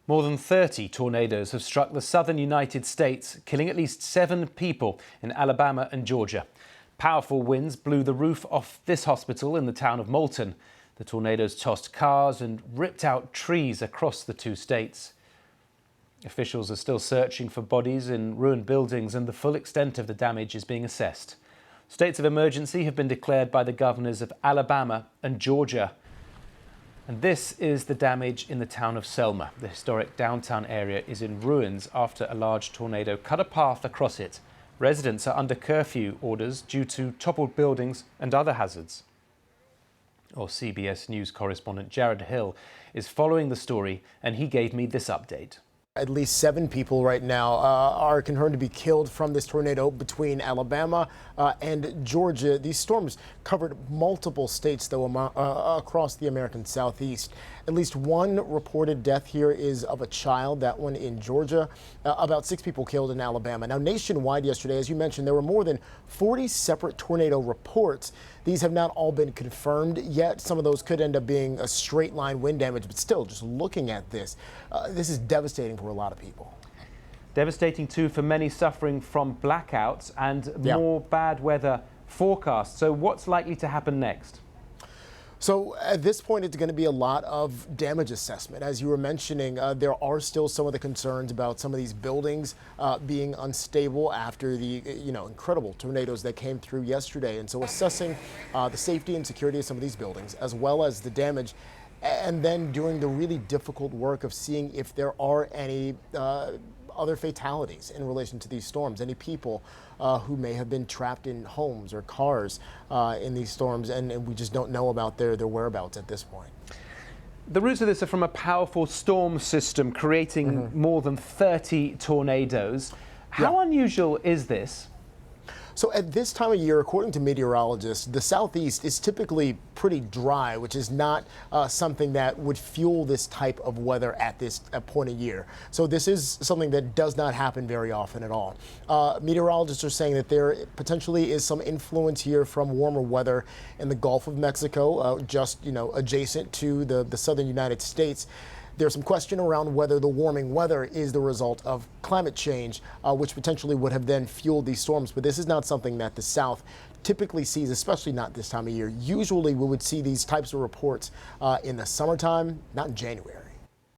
More than 30 tornadoes have struck the southern United States, killing at least 7 people in Alabama and Georgia. Powerful winds blew the roof off this hospital in the town of Moulton. The tornadoes tossed cars and ripped out trees across the two states. Officials are still searching for bodies in ruined buildings, and the full extent of the damage is being assessed. States of emergency have been declared by the governors of Alabama and Georgia. And this is the damage in the town of Selma. The historic downtown area is in ruins after a large tornado cut a path across it. Residents are under curfew orders due to toppled buildings and other hazards. Our CBS News correspondent Jared Hill is following the story, and he gave me this update. At least 7 people right now are confirmed to be killed from this tornado between Alabama and Georgia. These storms covered multiple states, though, across the American Southeast. At least one reported death here is of a child, that one in Georgia. About 6 people killed in Alabama. Now, nationwide yesterday, as you mentioned, there were more than 40 separate tornado reports. These have not all been confirmed yet. Some of those could end up being a straight line wind damage, but still, just looking at this, this is devastating for a lot of people. Devastating too for many suffering from blackouts and more bad weather forecasts. So what's likely to happen next? So at this point, it's going to be a lot of damage assessment. As you were mentioning, there are still some of the concerns about some of these buildings being unstable after the incredible tornadoes that came through yesterday. And so assessing the safety and security of some of these buildings, as well as the damage, and then doing the really difficult work of seeing if there are any other fatalities in relation to these storms, any people who may have been trapped in homes or cars in these storms, and we just don't know about their whereabouts at this point. The roots of this are from a powerful storm system creating more than 30 tornadoes. How unusual is this? So at this time of year, according to meteorologists, the southeast is typically pretty dry, which is not something that would fuel this type of weather at this point of year. So this is something that does not happen very often at all. Meteorologists are saying that there potentially is some influence here from warmer weather in the Gulf of Mexico, just adjacent to the southern United States. There's some question around whether the warming weather is the result of climate change, which potentially would have then fueled these storms. But this is not something that the South typically sees, especially not this time of year. Usually we would see these types of reports in the summertime, not in January.